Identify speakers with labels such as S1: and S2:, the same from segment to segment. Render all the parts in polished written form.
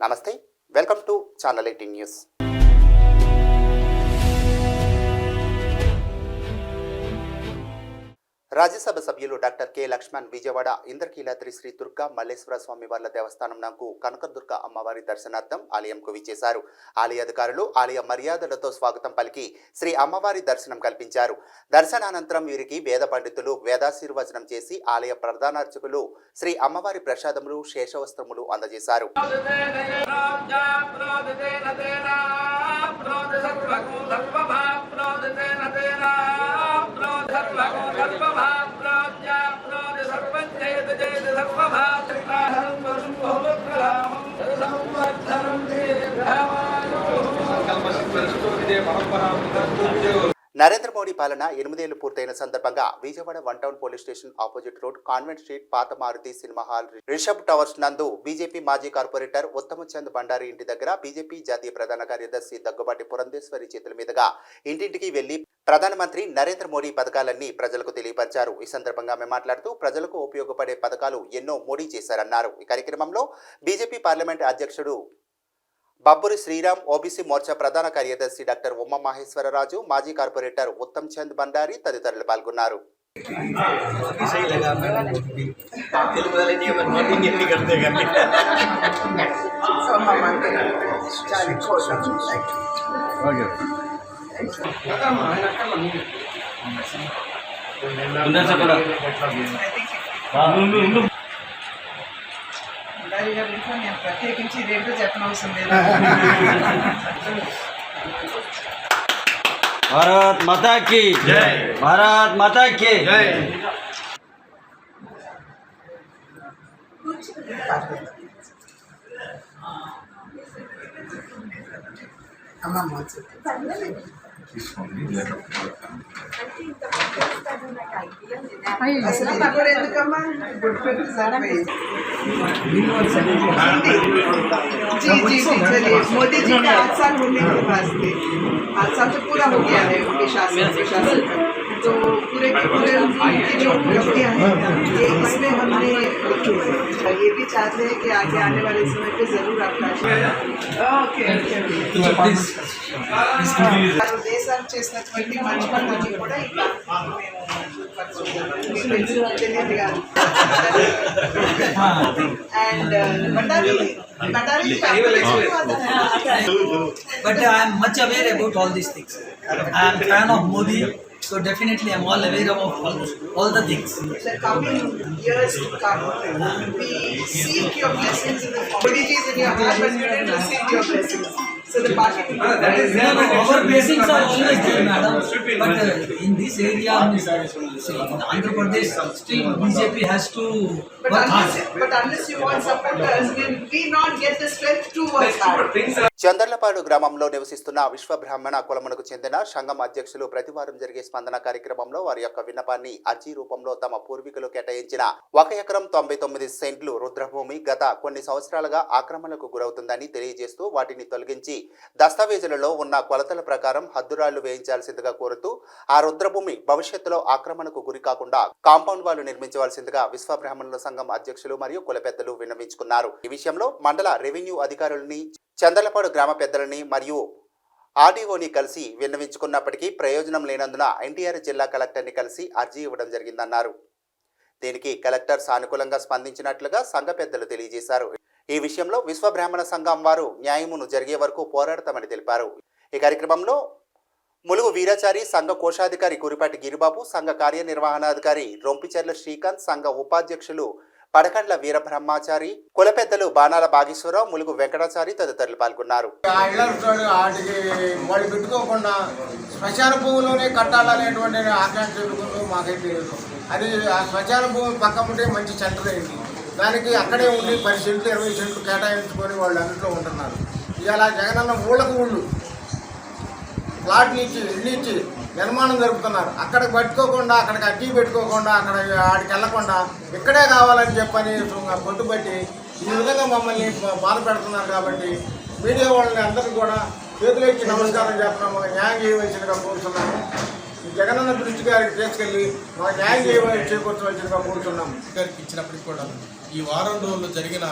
S1: నమస్తే, welcome to channel 18 news. Rajya Sabha సభ్యులు doctor K Laxman Vijayawada Indrakeeladri Shri Durga Malleswara స్వామి వార్ల దేవస్థానం నందు కనకదుర్గ అమ్మవారి దర్శనార్థం ఆలయంకు విచ్చేశారు. ఆలయ అధికారులు ఆలయ మర్యాదలతో స్వాగతం పలికి శ్రీ అమ్మవారి దర్శనం కల్పించారు. దర్శనానంతరం వీరికి వేద పండితులు వేదాశీర్వచనం చేసి ఆలయ ప్రధానార్చకులు శ్రీ అమ్మవారి ప్రసాదములు శేషవస్త్రములు అందజేశారు. నరేంద్ర మోడీ పాలన 8 ఏళ్లు పూర్తయిన సందర్భంగా Vijayawada 1 town police station opposite road convent street పాత Maruti cinema hall Rishabh towers నందు బీజేపీ మాజీ కార్పొరేటర్ ఉత్తమచంద్ బండారి ఇంటి దగ్గర బీజేపీ జాతీయ ప్రధాన కార్యదర్శి దగ్గుబాటి పురంధేశ్వరి చేతుల మీదుగా ఇంటింటికి వెళ్లి ప్రధానమంత్రి నరేంద్ర మోడీ పథకాలన్నీ ప్రజలకు తెలియపరిచారు. ఈ సందర్భంగా ఆమె మాట్లాడుతూ ప్రజలకు ఉపయోగపడే పథకాలు ఎన్నో మోడీ చేశారన్నారు. ఈ కార్యక్రమంలో బీజేపీ పార్లమెంట్ అధ్యక్షుడు బబ్బూరి శ్రీరామ్, ఓబీసీ మోర్చా ప్రధాన కార్యదర్శి డాక్టర్ ఉమా మహేశ్వరరాజు, మాజీ కార్పొరేటర్ ఉత్తమ్ చంద్ బండారి తదితరులు పాల్గొన్నారు.
S2: ప్రత్యేకించి ఇదేంటో చెప్పనవసరం లేదు.
S3: భారత్ మాతా కీ జై, భారత్ మాతా కీ జై.
S2: అసలు ఇప్పుడు ఎందుకమ్మా గుడ్ పెట్టి సరిపోయింది. जी जी जी चलिए, मोदी जी का 8 साल होने के बाद 8 साल तो पूरा हो गया है उनके शासन तो पूरे के पूरे उनकी जो उपलब्धियाँ हैं ये इसमें हमने लिखी है. ये भी चाहते हैं कि आगे आने वाले समय पे जरूर आपका ओके దేశాలు చేసినటువంటి మంచి పనులన్నీ కూడా తెలియదు కాదు. And
S4: but I am much aware about all these things. I am fan of Modi, so definitely I am all aware of all the things.
S2: The coming years to come, we seek your blessings in the form. Modi ji is in your heart, but you didn't receive your blessings. So the party
S4: Our blessings are always there, madam. But in this area, in Andhra Pradesh, still BJP has to work hard.
S2: But unless you want supporters, will we not get the strength to work hard?
S1: Chandarlapadu గ్రామంలో నివసిస్తున్న విశ్వ బ్రాహ్మణ కులమునకు చెందిన సంఘం అధ్యక్షులు ప్రతివారం జరిగే స్పందన కార్యక్రమంలో వారి యొక్క విన్నపాన్ని అర్జీ రూపంలో తమ పూర్వీకులు కేటాయించిన 1 ఎకరం 99 సెంట్లు రుద్రభూమి గత కొన్ని సంవత్సరాలుగా ఆక్రమణకు గురవుతుందని తెలియజేస్తూ వాటిని తొలగించి దస్తావేజులలో ఉన్న కొలతల ప్రకారం హద్దురాళ్లు వేయించాల్సిందిగా కోరుతూ ఆ రుద్రభూమి భవిష్యత్తులో ఆక్రమణకు గురి కాకుండా కాంపౌండ్ వాళ్లు నిర్మించవలసిందిగా విశ్వ బ్రాహ్మణుల సంఘం అధ్యక్షులు మరియు కుల పెద్దలు విన్నవించుకున్నారు. ఈ విషయంలో మండల రెవెన్యూ అధికారులని, చందర్లపాడు గ్రామ పెద్దలని మరియు ఆర్డీఓని కలిసి విన్నవించుకున్నప్పటికీ ప్రయోజనం లేనందున ఎన్టీఆర్ జిల్లా కలెక్టర్ని కలిసి అర్జీ ఇవ్వడం జరిగిందన్నారు. దీనికి కలెక్టర్ సానుకూలంగా స్పందించినట్లుగా సంఘ పెద్దలు తెలియజేశారు. ఈ విషయంలో విశ్వ బ్రాహ్మణ సంఘం వారు న్యాయమును జరిగే వరకు పోరాడతామని తెలిపారు. ఈ కార్యక్రమంలో ములుగు వీరాచారి, సంఘ కోశాధికారి కురిపాటి గిరిబాబు, సంఘ కార్యనిర్వహణాధికారి రొంపిచెర్ల శ్రీకాంత్, సంఘ ఉపాధ్యక్షులు పడకండ్ల వీరబ్రహ్మచారి, కుల పెద్దలు బాణాల భాగేశ్వరరావు, ములుగు వెంకటాచారి తదితరులు పాల్గొన్నారు.
S5: వాళ్ళు పెట్టుకోకుండా శ్మశాన భూమిలోనే కట్టాలనేటువంటి ఆకాంక్ష మాకైతే లేదు. అది ఆ శ్మశాన భూమి పక్క ఉంటే మంచి సెంటర్ అయింది. దానికి అక్కడే ఉండి 10 సెంట్లు 20 సెంట్లు కేటాయించుకొని వాళ్ళు అందులో ఉంటున్నారు. ఇలా జగనన్న ఊళ్ళకు ఊళ్ళు ప్లాట్లు ఇచ్చి ఇల్లు ఇచ్చి నిర్మాణం జరుపుతున్నారు. అక్కడికి పట్టుకోకుండా, అక్కడికి అడ్డీ పెట్టుకోకుండా, అక్కడ ఆడికి వెళ్లకుండా ఇక్కడే కావాలని చెప్పని పట్టుబట్టి ఈ విధంగా మమ్మల్ని బాధ పెడుతున్నారు. కాబట్టి మీడియా వాళ్ళని అందరికీ కూడా చేతులు ఇచ్చి నమస్కారం చేస్తున్నాము. న్యాయం చేయవలసిందిగా కోరుతున్నాము. జగనన్న దృష్టి గారికి తీసుకెళ్ళి మాకు న్యాయం చేకూర్చవలసిందిగా కోరుతున్నాము.
S6: గారికి ఇచ్చినప్పటికి కూడా ఈ వారం రోజుల్లో జరిగిన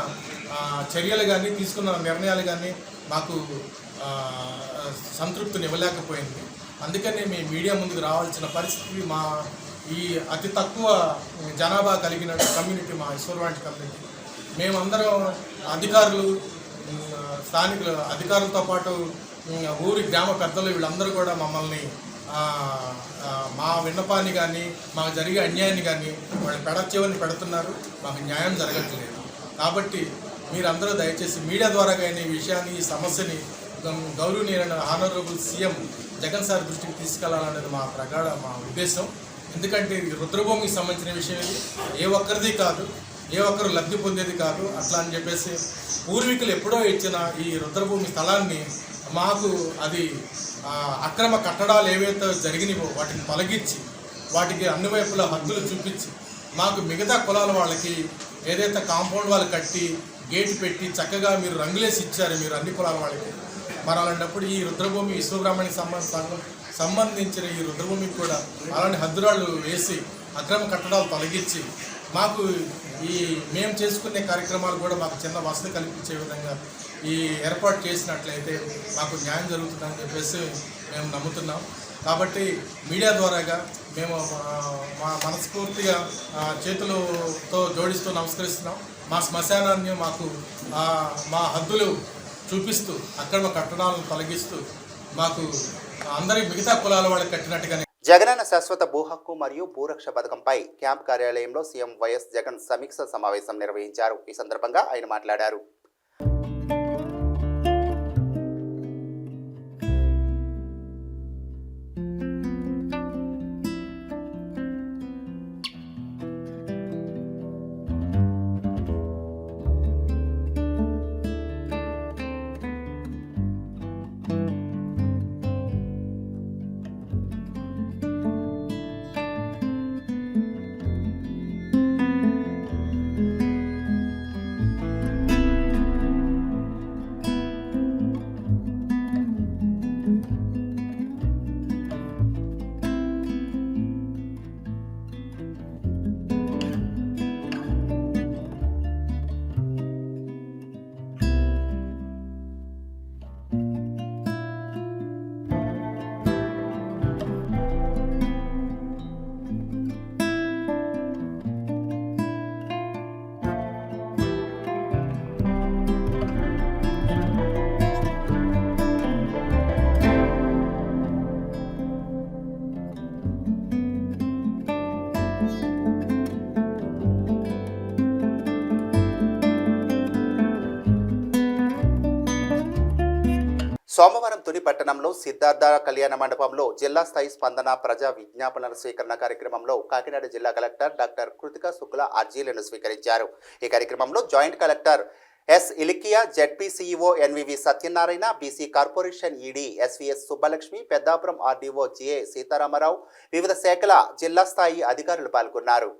S6: చర్యలు కానీ తీసుకున్న నిర్ణయాలు కానీ మాకు సంతృప్తిని ఇవ్వలేకపోయింది. అందుకని మీ మీడియా ముందుకు రావాల్సిన పరిస్థితి మా ఈ అతి తక్కువ జనాభా కలిగిన కమ్యూనిటీ మా ఈశ్వర్వాంటి కమ్యూనిటీ. మేమందరం అధికారులు, స్థానికుల అధికారులతో పాటు ఊరి గ్రామ పెద్దలు వీళ్ళందరూ కూడా మమ్మల్ని మా విన్నపాన్ని కానీ మాకు జరిగే అన్యాయాన్ని కానీ వాళ్ళు పెడచెవిని పెడుతున్నారు. మాకు న్యాయం జరగట్లేదు. కాబట్టి మీరందరూ దయచేసి మీడియా ద్వారా కానీ ఈ విషయాన్ని, ఈ సమస్యని గౌరవనీయులైన హానరబుల్ సీఎం జగన్ సార్ దృష్టికి తీసుకెళ్లాలనేది మా ఉద్దేశం. ఎందుకంటే ఇది రుద్రభూమికి సంబంధించిన విషయం, ఇది ఏ ఒక్కరిది కాదు, ఏ ఒక్కరు లబ్ధి పొందేది కాదు. అట్లా అని చెప్పేసి పూర్వీకులు ఎప్పుడో ఇచ్చిన ఈ రుద్రభూమి స్థలాన్ని మాకు అది అక్రమ కట్టడాలు ఏవైతే జరిగినాయో వాటిని తొలగించి వాటికి అన్ని వైపులా హద్దులు చూపించి మాకు మిగతా కులాల వాళ్ళకి ఏదైతే కాంపౌండ్ వాళ్ళు కట్టి గేటు పెట్టి చక్కగా మీరు రంగులేసి ఇచ్చారు మీరు అన్ని కులాల వాళ్ళకి. మరి అలాంటప్పుడు ఈ రుద్రభూమి విశ్వబ్రాహ్మణికి సంబంధించిన ఈ రుద్రభూమికి కూడా అలాంటి హద్దురాళ్ళు వేసి అక్రమ కట్టడాలు తొలగించి మాకు ఈ మేము చేసుకునే కార్యక్రమాలు కూడా మాకు చిన్న వసతి కల్పించే విధంగా ఈ ఏర్పాటు చేసినట్లయితే మాకు న్యాయం జరుగుతుందని చెప్పేసి మేము నమ్ముతున్నాం. కాబట్టి మీడియా ద్వారాగా మేము మా మనస్ఫూర్తిగా చేతులతో జోడిస్తూ నమస్కరిస్తున్నాం. మా శ్మశానాన్ని మాకు మా హద్దులు చూపిస్తూ అక్రమ కట్టడాలను తొలగిస్తూ మాకు అందరి మిగతా కులాల వాళ్ళకి కట్టినట్టుగానే
S1: జగనన్న శాశ్వత భూ హక్కు మరియు భూరక్ష పథకంపై క్యాంప్ కార్యాలయంలో సీఎం వైఎస్ జగన్ సమీక్ష సమావేశం నిర్వహించారు. ఈ సందర్భంగా ఆయన మాట్లాడారు. సోమవారం తుని పట్టణంలో సిద్ధార్థ కళ్యాణ మండపంలో జిల్లా స్థాయి స్పందన ప్రజా విజ్ఞాపనల స్వీకరణ కార్యక్రమంలో కాకినాడ జిల్లా కలెక్టర్ డాక్టర్ కృతికా శుక్లా అర్జీలను స్వీకరించారు. ఈ కార్యక్రమంలో joint collector S Ilakkiya, ZP CEO NVV Satyanarayana, BC corporation ED SVS Subbalakshmi, Peddapuram RDO GA Sitaramarao, వివిధ శాఖల జిల్లా స్థాయి అధికారులు పాల్గొన్నారు.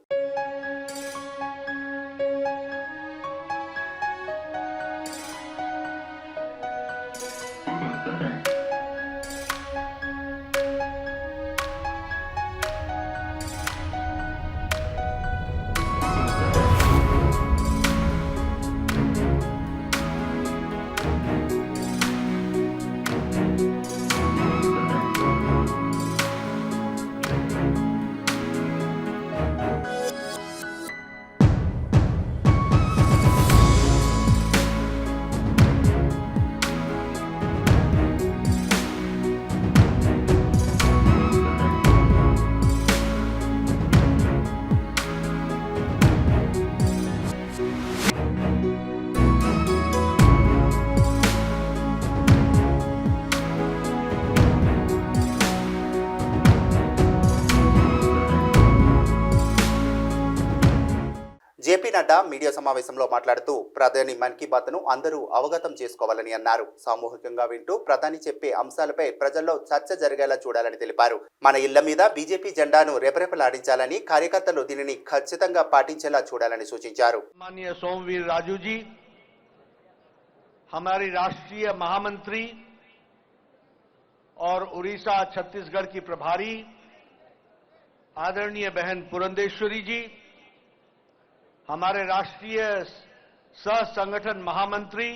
S1: జేపీ నడ్డా మీడియా సమావేశంలో మాట్లాడుతూ ప్రధాని మన్ కీ బాత్ను అందరూ అవగతం చేసుకోవాలని అన్నారు. సామూహికంగా వింటూ ప్రధాని చెప్పే అంశాలపై ప్రజల్లో చర్చ జరిగేలా చూడాలని తెలిపారు. మన ఇళ్ల మీద బీజేపీ జెండాను రెపరెపలాడించాలని, కార్యకర్తలు దీనిని ఖచ్చితంగా పాటించేలా చూడాలని సూచించారు.
S7: माननीय सोमवीर राजू जी, हमारी राष्ट्रीय महामंत्री और उड़ीसा छत्तीसगढ़ की प्रभारी आदरणीय बहन पुरंदेश्वरी जी, हमारे राष्ट्रीय सह संगठन महामंत्री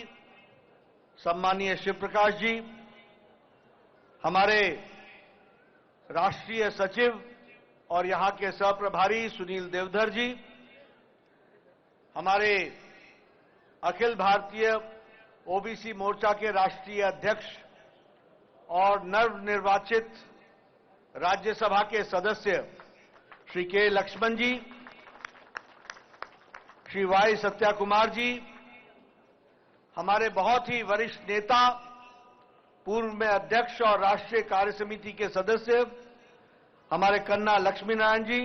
S7: सम्मानीय शिव प्रकाश जी, हमारे राष्ट्रीय सचिव और यहां के सह प्रभारी सुनील देवधर जी, हमारे अखिल भारतीय ओबीसी मोर्चा के राष्ट्रीय अध्यक्ष और नवनिर्वाचित राज्यसभा के सदस्य श्री के लक्ष्मण जी, श्री वाई सत्या कुमार जी, हमारे बहुत ही वरिष्ठ नेता, पूर्व में अध्यक्ष और राष्ट्रीय कार्य समिति के सदस्य हमारे कन्ना लक्ष्मी नारायण जी,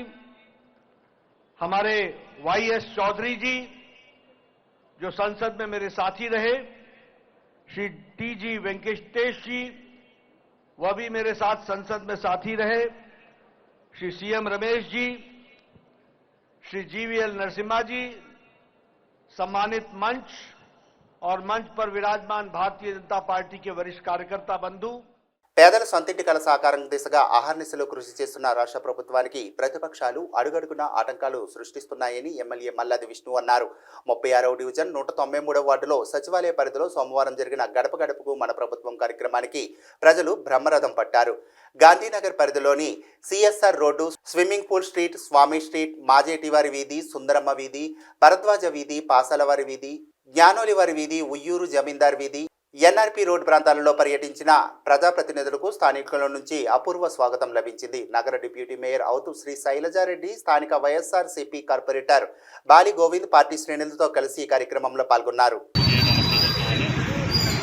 S7: हमारे वाईएस चौधरी जी जो संसद में मेरे साथी रहे, श्री टीजी वेंकटेश जी, वह भी मेरे साथ संसद में साथी रहे, श्री सीएम रमेश जी, श्री जीवीएल नरसिम्हा जी, सम्मानित मंच और मंच पर विराजमान भारतीय जनता पार्टी के वरिष्ठ कार्यकर्ता बंधु,
S1: పేదల సొంతింటి కల సాకారం దిశగా అహర్నిశలు కృషి చేస్తున్న రాష్ట్ర ప్రభుత్వానికి ప్రతిపక్షాలు అడుగడుగునా ఆటంకాలు సృష్టిస్తున్నాయని ఎమ్మెల్యే మల్లాది విష్ణు అన్నారు. 36వ డివిజన్ 193వ వార్డులో సచివాలయ పరిధిలో సోమవారం జరిగిన గడప గడపకు మన ప్రభుత్వం కార్యక్రమానికి ప్రజలు బ్రహ్మరథం పట్టారు. గాంధీనగర్ పరిధిలోని CSR road, swimming pool street, Swami street, మాజేటివారి వీధి, సుందరమ్మ వీధి, భరద్వాజ వీధి, పాసాలవారి వీధి, జ్ఞానోలివారి వీధి, ఉయ్యూరు జమీందార్ వీధి, ఎన్ఆర్పి రోడ్ ప్రాంతాలలో పర్యటించిన ప్రజాప్రతినిధులకు స్థానికుల నుంచి అపూర్వ స్వాగతం లభించింది. నగర డిప్యూటీ మేయర్ అవుతూ శ్రీ శైలజారెడ్డి, స్థానిక YSRCP corporator Bali Govind party శ్రేణులతో కలిసి ఈ కార్యక్రమంలో పాల్గొన్నారు.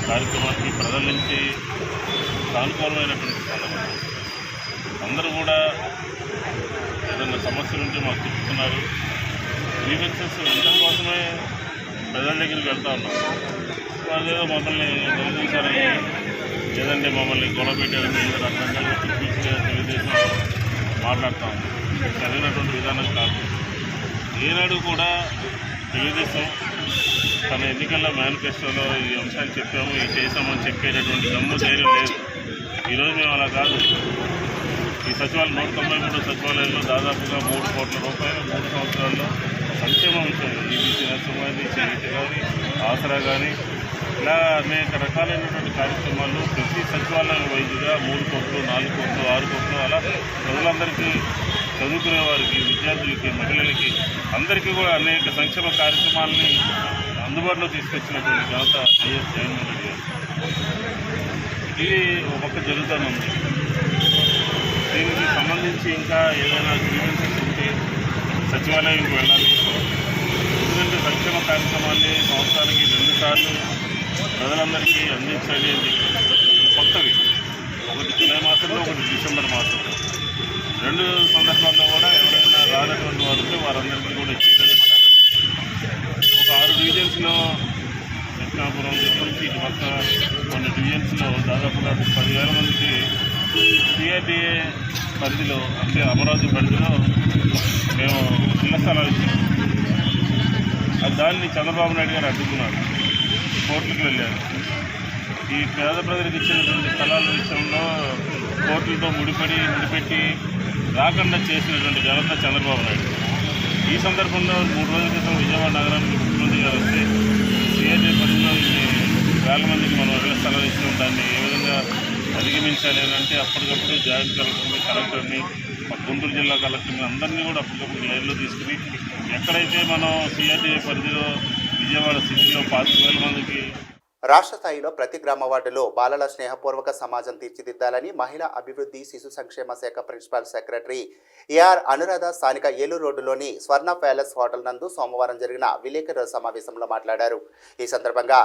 S8: కార్యక్రమానికి ప్రజల నుంచి సానుకూలమైనటువంటి అందరూ కూడా ఏదైనా సమస్యలు ఉంటే మాకు చెప్తున్నారు. గ్రీవెన్సెస్ వినడం కోసమే ప్రజల దగ్గరికి వెళ్తా ఉన్నాం. వాళ్ళేదో మమ్మల్ని నిలదీశారని, లేదంటే మమ్మల్ని గొడవ పెట్టారని ఏదో రకరకాలుగా తెలుగుదేశం మాట్లాడతాం. సరైనటువంటి విధానం కాదు. ఏనాడు కూడా తెలుగుదేశం తన ఎన్నికల మేనిఫెస్టోలో ఈ అంశాలు చెప్పాము, ఇది చేసామని చెప్పేటటువంటి దమ్ము ధైర్యం లేదు. ఈరోజు మేము అలా కాదు. ఈ సచివాలయం 193 సచివాలయాల్లో దాదాపుగా 3 కోట్ల రూపాయలు 3 సంవత్సరాల్లో సంక్షేమం ఉంటుంది. ఈబీసీ నర్సింహాన్ని, చేయిటి కానీ, ఆసరా కానీ, ఇలా అనేక రకాలైనటువంటి కార్యక్రమాలు ప్రతి సచివాలయం వైద్యుగా 3 కోట్లు, 4 కోట్లు, 6 కోట్లు అలా ప్రజలందరికీ, చదువుకునే వారికి, విద్యార్థులకి, మహిళలకి అందరికీ కూడా అనేక సంక్షేమ కార్యక్రమాలని అందుబాటులో తీసుకొచ్చినటువంటి ఘనత వైఎస్ జగన్మోహన్ రెడ్డి గారు. ఇది ఒక పక్క జరుగుతూనే ఉంది. దీనికి సంబంధించి ఇంకా ఏదైనా గ్రీవెన్సెస్ ఉంటే సచివాలయానికి వెళ్ళాలి. ఎందుకంటే సంక్షేమ కార్యక్రమాన్ని సంవత్సరానికి 2 సార్లు ప్రజలందరికీ అందించాలి అని చెప్పి కొత్తవి, ఒకటి జూలై మాసంలో, ఒకటి డిసెంబర్ మాసంలో, 2 సందర్భాల్లో కూడా ఎవరైనా రానటువంటి వారు ఉంటే వారందరికీ కూడా ఇచ్చేస్తారు. ఒక 6 డివిజన్స్లో కృష్ణాపురం నుంచి ఇటు పక్క కొన్ని డివిజన్స్లో దాదాపుగా 10,000 మందికి సిఆర్డీఏ పరిధిలో, అంటే అమరావతి పరిధిలో మేము ఇళ్ల స్థలాలు ఇచ్చాము. దాన్ని చంద్రబాబు నాయుడు గారు అడ్డుకున్నారు, కోర్టులకు వెళ్ళారు. ఈ పేద ప్రజలకు ఇచ్చినటువంటి స్థలాల విషయంలో కోర్టులతో ముడిపెట్టి రాకుండా చేసినటువంటి ఘనత చంద్రబాబు నాయుడు. ఈ సందర్భంలో 3 రోజుల క్రితం విజయవాడ నగరానికి ముఖ్యమంత్రి గారు వస్తే సిఐడి పరిధిలో వేల మందికి మనం ఇళ్ల స్థలాలు ఇచ్చిన దాన్ని ఏ విధంగా అధిగమించాలి అని అంటే అప్పటికప్పుడు జాయింట్ కలెక్టర్ని, గుంటూరు జిల్లా కలెక్టర్ని అందరినీ కూడా అప్పటికప్పుడు లైన్లో తీసుకుని ఎక్కడైతే మనం సిఆర్డీఏ పరిధిలో విజయవాడ సిటీలో 25,000 మందికి
S1: రాష్ట్ర స్థాయిలో ప్రతి గ్రామ వార్డులో బాలల స్నేహపూర్వక సమాజం తీర్చిదిద్దాలని మహిళా అభివృద్ధి శిశు సంక్షేమ శాఖ ప్రిన్సిపల్ సెక్రటరీ ఏఆర్ అనురాధ స్థానిక ఏలూరు రోడ్డులోని స్వర్ణ ప్యాలెస్ హోటల్ నందు సోమవారం జరిగిన విలేకరుల సమావేశంలో మాట్లాడారు. ఈ సందర్భంగా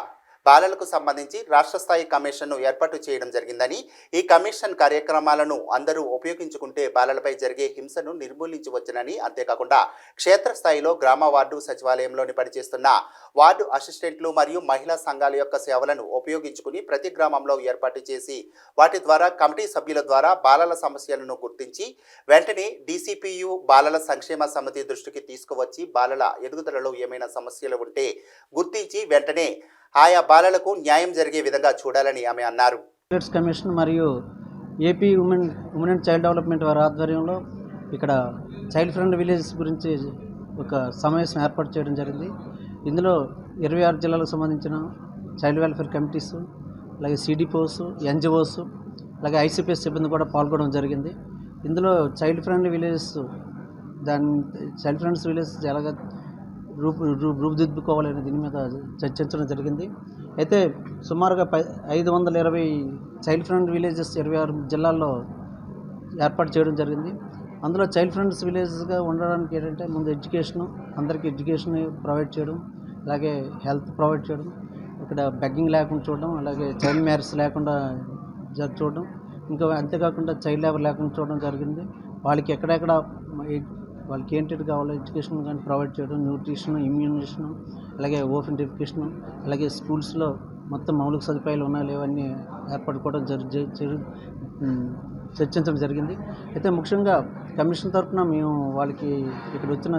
S1: బాలలకు సంబంధించి రాష్ట్ర స్థాయి కమిషన్ను ఏర్పాటు చేయడం జరిగిందని, ఈ కమిషన్ కార్యక్రమాలను అందరూ ఉపయోగించుకుంటే బాలలపై జరిగే హింసను నిర్మూలించవచ్చునని, అంతేకాకుండా క్షేత్రస్థాయిలో గ్రామ వార్డు సచివాలయంలోని పనిచేస్తున్న వార్డు అసిస్టెంట్లు మరియు మహిళా సంఘాల యొక్క సేవలను ఉపయోగించుకుని ప్రతి గ్రామంలో ఏర్పాటు చేసి వాటి ద్వారా కమిటీ సభ్యుల ద్వారా బాలల సమస్యలను గుర్తించి వెంటనే డీసీపీయు బాలల సంక్షేమ సమితి దృష్టికి తీసుకువచ్చి బాలల ఎదుగుదలలో ఏమైనా సమస్యలు ఉంటే గుర్తించి వెంటనే ఆయా బాలలకు న్యాయం జరిగే విధంగా చూడాలని ఆమె అన్నారు.
S9: స్టేట్స్ కమిషన్ మరియు AP women and child development వారి ఆధ్వర్యంలో ఇక్కడ చైల్డ్ ఫ్రెండ్ విలేజెస్ గురించి ఒక సమావేశం ఏర్పాటు చేయడం జరిగింది. ఇందులో 26 జిల్లాలకు సంబంధించిన చైల్డ్ వెల్ఫేర్ కమిటీస్, అలాగే సిడిపోస్, ఎన్జిఓస్, అలాగే ఐసిపిఎస్ సిబ్బంది కూడా పాల్గొనడం జరిగింది. ఇందులో child friendly villages child friends villages ఎలాగ రూపుదిద్దుకోవాలనే దీని మీద చర్చించడం జరిగింది. అయితే సుమారుగా 520 చైల్డ్ ఫ్రెండ్లీ విలేజెస్ 26 జిల్లాల్లో ఏర్పాటు చేయడం జరిగింది. అందులో చైల్డ్ ఫ్రెండ్స్ విలేజెస్గా ఉండడానికి ఏంటంటే ముందు ఎడ్యుకేషను, అందరికీ ఎడ్యుకేషన్ ప్రొవైడ్ చేయడం, అలాగే హెల్త్ ప్రొవైడ్ చేయడం, ఇక్కడ బెగ్గింగ్ లేకుండా చూడడం, అలాగే చైల్డ్ మ్యారేజ్ లేకుండా చూడడం, ఇంకా అంతేకాకుండా చైల్డ్ లేబర్ లేకుండా చూడడం జరిగింది. వాళ్ళకి ఎక్కడెక్కడ వాళ్ళకి ఏంటి కావాలో ఎడ్యుకేషన్ కానీ ప్రొవైడ్ చేయడం, న్యూట్రిషన్, ఇమ్యూనేషన్, అలాగే ఓపెన్ ఎడ్యుకేషన్, అలాగే స్కూల్స్లో మొత్తం మౌలిక సదుపాయాలు ఉన్నాయి లేవన్నీ ఏర్పడుకోవడం చర్చించడం జరిగింది. అయితే ముఖ్యంగా కమిషన్ తరఫున మేము వాళ్ళకి ఇక్కడ వచ్చిన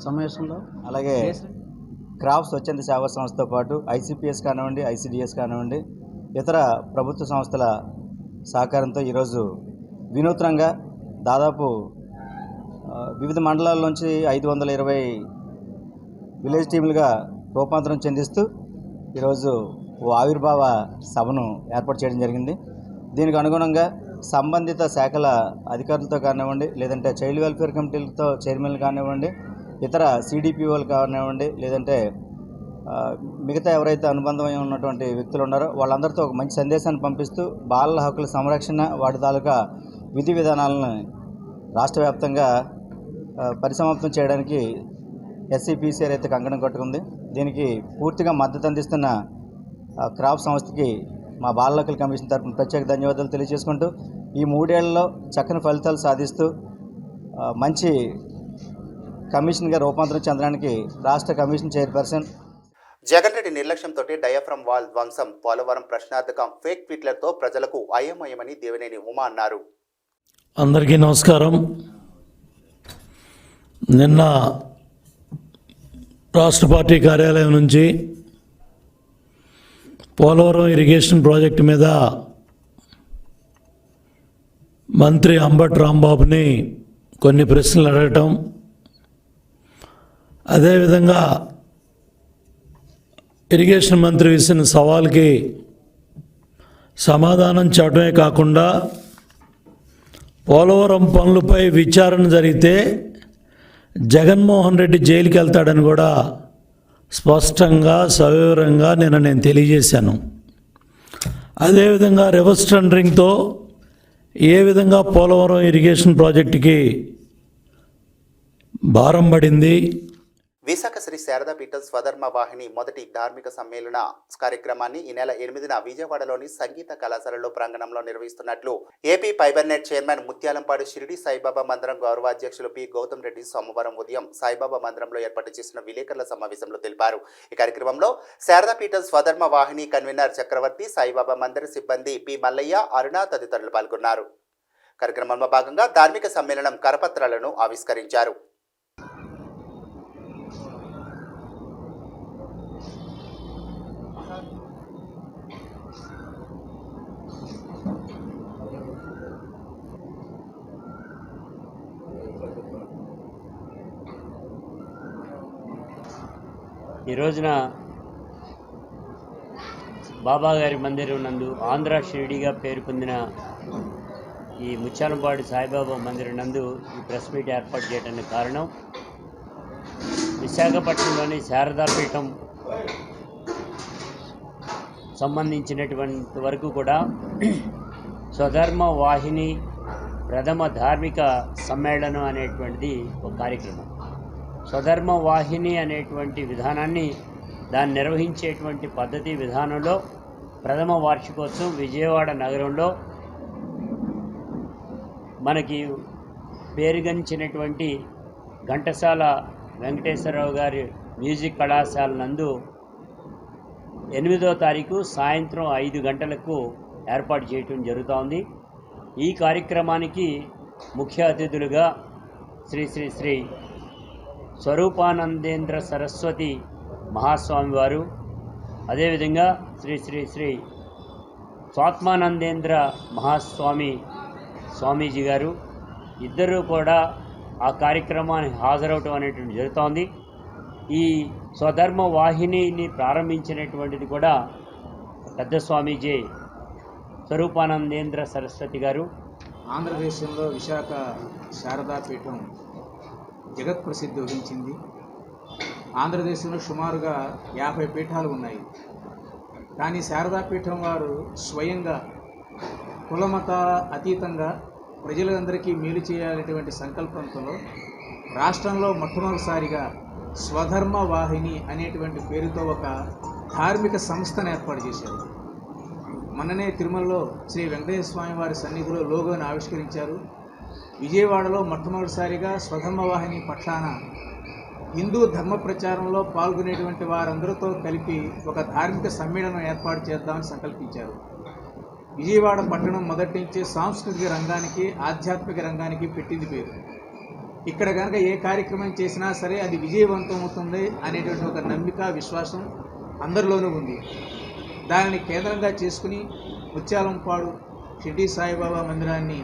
S9: సమావేశంలో
S3: అలాగే క్రాప్ స్వచ్ఛంద సేవా సంస్థతో పాటు ఐసిపిఎస్ కానివ్వండి, ఐసిడిఎస్ కానివ్వండి, ఇతర ప్రభుత్వ సంస్థల సహకారంతో ఈరోజు వినూత్నంగా దాదాపు వివిధ మండలాల నుంచి 520 విలేజ్ టీములుగా రూపాంతరం చెందిస్తూ ఈరోజు ఓ ఆవిర్భావ సభను ఏర్పాటు చేయడం జరిగింది. దీనికి అనుగుణంగా సంబంధిత శాఖల అధికారులతో కానివ్వండి, లేదంటే చైల్డ్ వెల్ఫేర్ కమిటీలతో చైర్మన్లు కానివ్వండి, ఇతర సిడిపిఓలు కానివ్వండి, లేదంటే మిగతా ఎవరైతే అనుబంధమై ఉన్నటువంటి వ్యక్తులు ఉన్నారో వాళ్ళందరితో ఒక మంచి సందేశాన్ని పంపిస్తూ బాలల హక్కుల సంరక్షణ, వాటి తాలూకా విధి విధానాలను రాష్ట్ర వ్యాప్తంగా పరిసమాప్తం చేయడానికి ఎస్సీపీసీఆర్ అయితే కంకణం కట్టుకుంది. దీనికి పూర్తిగా మద్దతు అందిస్తున్న క్రాప్ సంస్థకి మా బాలల హక్కుల కమిషన్ తరఫున ప్రత్యేక ధన్యవాదాలు తెలియజేసుకుంటూ ఈ 3 ఏళ్లలో చక్కని ఫలితాలు సాధిస్తూ మంచి కమిషన్గా రూపాంతరం చెందడానికి రాష్ట్ర కమిషన్ చైర్పర్సన్
S1: జగన్ రెడ్డి నిర్లక్ష్యంతో డయాఫ్రమ్ వాల్ ధ్వంసం, పోలవరం ప్రశ్నార్థకం, ఫేక్ ట్వీట్లతో ప్రజలకు అయోమయమని దేవినేని ఉమా అన్నారు.
S10: అందరికీ నమస్కారం. నిన్న రాష్ట్ర పార్టీ కార్యాలయం నుంచి పోలవరం ఇరిగేషన్ ప్రాజెక్టు మీద మంత్రి అంబటి రాంబాబుని కొన్ని ప్రశ్నలు అడగటం, అదేవిధంగా ఇరిగేషన్ మంత్రి విసిన సవాల్కి సమాధానం చెప్పడమే కాకుండా పోలవరం పనులపై విచారణ జరిగితే జగన్మోహన్ రెడ్డి జైలుకి వెళ్తాడని కూడా స్పష్టంగా సవివరంగా నేను తెలియజేశాను. అదేవిధంగా రివర్స్ టెండరింగ్తో ఏ విధంగా పోలవరం ఇరిగేషన్ ప్రాజెక్టుకి భారం పడింది.
S1: విశాఖ శ్రీ శారదా పీఠం స్వధర్మ వాహిని మొదటి ధార్మిక సమ్మేళన కార్యక్రమాన్ని ఈ నెల 8న విజయవాడలోని సంగీత కళాశాలలో ప్రాంగణంలో నిర్వహిస్తున్నట్లు AP Fibernet chairman Mutyalampadu Shirdi Saibaba మందిరం గౌరవాధ్యక్షులు పి గౌతమ్ రెడ్డి సోమవారం ఉదయం సాయిబాబా మందిరంలో ఏర్పాటు చేసిన విలేకరుల సమావేశంలో తెలిపారు. ఈ కార్యక్రమంలో శారదా పీఠం స్వధర్మ వాహిని కన్వీనర్ చక్రవర్తి, సాయిబాబా మందిర సిబ్బంది పి మల్లయ్య, అరుణ తదితరులు పాల్గొన్నారు. కార్యక్రమంలో భాగంగా ధార్మిక సమ్మేళనం కరపత్రాలను ఆవిష్కరించారు.
S11: ఈ రోజున బాబాగారి మందిరం నందు ఆంధ్ర షిరిడిగా పేరు పొందిన ఈ ముత్యాలంపాడు సాయిబాబా మందిరం నందు ఈ ప్రెస్ మీట్ ఏర్పాటు చేయడానికి కారణం, విశాఖపట్నంలోని శారదాపీఠం సంబంధించినటువంటి వరకు కూడా స్వధర్మ వాహిని ప్రథమ ధార్మిక సమ్మేళనం అనేటువంటిది ఒక కార్యక్రమం. స్వధర్మ వాహిని అనేటువంటి విధానాన్ని దాన్ని నిర్వహించేటువంటి పద్ధతి విధానంలో ప్రథమ వార్షికోత్సవం విజయవాడ నగరంలో మనకి పేరుగంచినటువంటి ఘంటసాల వెంకటేశ్వరరావు గారి మ్యూజిక్ కళాశాల నందు 8వ తారీఖు సాయంత్రం 5 గంటలకు ఏర్పాటు చేయటం జరుగుతోంది. ఈ కార్యక్రమానికి ముఖ్య అతిథులుగా శ్రీ శ్రీ శ్రీ స్వరూపానందేంద్ర సరస్వతి మహాస్వామి వారు, అదేవిధంగా శ్రీ శ్రీ శ్రీ స్వాత్మానందేంద్ర మహాస్వామి స్వామీజీ గారు ఇద్దరూ కూడా ఆ కార్యక్రమానికి హాజరవటం అనేటువంటి జరుగుతోంది. ఈ స్వధర్మ వాహినిని ప్రారంభించినటువంటిది కూడా పెద్ద స్వామీజీ స్వరూపానందేంద్ర సరస్వతి గారు.
S12: ఆంధ్రదేశంలో విశాఖ శారదాపీఠం జగత్ ప్రసిద్ధి వహించింది. ఆంధ్రదేశంలో సుమారుగా 50 పీఠాలు ఉన్నాయి. కానీ శారదాపీఠం వారు స్వయంగా కులమత అతీతంగా ప్రజలందరికీ మేలు చేయాలనేటువంటి సంకల్పంతో రాష్ట్రంలో మొట్టమొదటిసారిగా స్వధర్మ వాహిని అనేటువంటి పేరుతో ఒక ధార్మిక సంస్థను ఏర్పాటు చేశారు. మొన్ననే తిరుమలలో శ్రీ వెంకటేశ్వర స్వామి వారి సన్నిధిలో లోగోను ఆవిష్కరించారు. విజయవాడలో మొట్టమొదటిసారిగా స్వధర్మ వాహిని పక్షాన హిందూ ధర్మ ప్రచారంలో పాల్గొనేటువంటి వారందరితో కలిపి ఒక ధార్మిక సమ్మేళనం ఏర్పాటు చేద్దామని సంకల్పించారు. విజయవాడ పట్టణం మొదటి నుంచే సాంస్కృతిక రంగానికి ఆధ్యాత్మిక రంగానికి పెట్టింది పేరు. ఇక్కడ కనుక ఏ కార్యక్రమం చేసినా సరే అది విజయవంతం అవుతుంది అనేటువంటి ఒక నమ్మిక విశ్వాసం అందరిలోనూ ఉంది. దానిని కేంద్రంగా చేసుకుని ముత్యాలంపాడు షిర్డీ సాయిబాబా మందిరాన్ని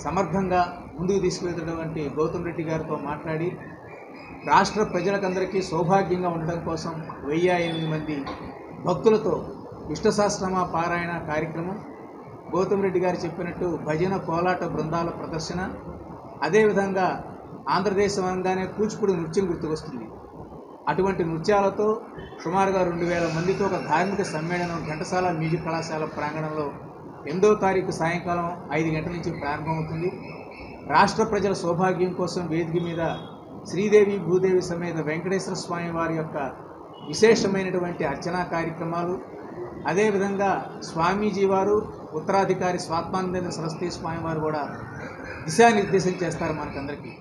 S12: సమర్థంగా ముందుకు తీసుకెళ్తున్నటువంటి గౌతమ్ రెడ్డి గారితో మాట్లాడి రాష్ట్ర ప్రజలకందరికీ సౌభాగ్యంగా ఉండడం కోసం 1008 మంది భక్తులతో విష్ణు సహస్రనామ పారాయణ కార్యక్రమం, గౌతమ్ రెడ్డి గారు చెప్పినట్టు భజన కోలాట బృందాల ప్రదర్శన, అదేవిధంగా ఆంధ్రదేశం అనగానే కూచిపూడి నృత్యం గుర్తుకొస్తుంది. అటువంటి నృత్యాలతో సుమారుగా 2000 మందితో ఒక ధార్మిక సమ్మేళనం ఘంటసాల మ్యూజిక్ కళాశాల ప్రాంగణంలో 8వ తారీఖు సాయంకాలం 5 గంటల నుంచి ప్రారంభమవుతుంది. రాష్ట్ర ప్రజల సౌభాగ్యం కోసం వేదిక మీద శ్రీదేవి భూదేవి సమేత వెంకటేశ్వర స్వామి వారి యొక్క విశేషమైనటువంటి అర్చనా కార్యక్రమాలు, అదేవిధంగా స్వామీజీ వారు ఉత్తరాధికారి స్వాత్మానందేంద్ర సరస్వతి స్వామి వారు కూడా దిశానిర్దేశం చేస్తారు మనకందరికీ.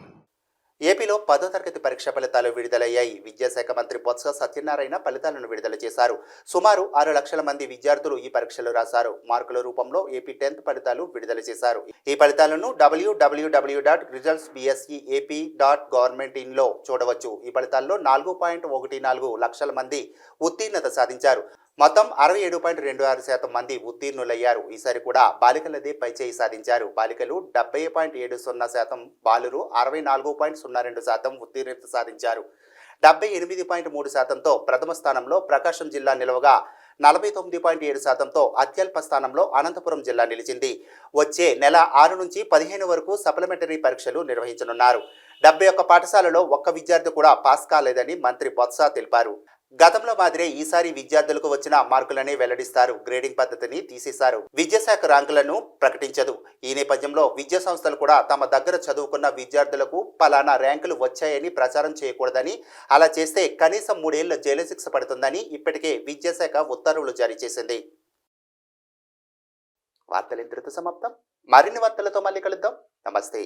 S1: ఏపీలో 10వ తరగతి పరీక్ష ఫలితాలు విడుదలయ్యాయి. విద్యాశాఖ మంత్రి బొత్స సత్యనారాయణ ఫలితాలను విడుదల చేశారు. సుమారు 6 లక్షల మంది విద్యార్థులు ఈ పరీక్షలు రాశారు. మార్కుల రూపంలో ఏపీ 10th ఫలితాలు విడుదల చేశారు. ఈ ఫలితాలను www.resultsbsep.ap.government.in.లో చూడవచ్చు. ఈ ఫలితాల్లో 4.14 లక్షల మంది ఉత్తీర్ణత సాధించారు. మొత్తం 67.26% మంది ఉత్తీర్ణులయ్యారు. ఈసారి కూడా బాలికలదే పైచేయి సాధించారు. బాలికలు 70.70%, బాలురు 64.02% ఉత్తీర్ణత సాధించారు. 78.3%తో ప్రథమ స్థానంలో ప్రకాశం జిల్లా నిలవగా 49.7%తో అత్యల్ప స్థానంలో అనంతపురం జిల్లా నిలిచింది. వచ్చే నెల 6 నుంచి 15 వరకు సప్లిమెంటరీ పరీక్షలు నిర్వహించనున్నారు. 71 పాఠశాలలో ఒక్క విద్యార్థి కూడా పాస్ కాలేదని మంత్రి బొత్స తెలిపారు. గతంలో మాదిరే ఈసారి విద్యార్థులకు వచ్చిన మార్కులనే వెల్లడిస్తారు. గ్రేడింగ్ పద్ధతిని తీసేశారు. విద్యాశాఖ ర్యాంకులను ప్రకటించదు. ఈ నేపథ్యంలో విద్యా సంస్థలు కూడా తమ దగ్గర చదువుకున్న విద్యార్థులకు పలానా ర్యాంకులు వచ్చాయని ప్రచారం చేయకూడదని, అలా చేస్తే కనీసం 3 ఏళ్ల జైలు శిక్ష పడుతుందని ఇప్పటికే విద్యాశాఖ ఉత్తర్వులు జారీ చేసింది. వార్తలు ఇంతటితో సమాప్తం. మరిన్ని వార్తలతో మళ్ళీ కలుద్దాం. నమస్తే.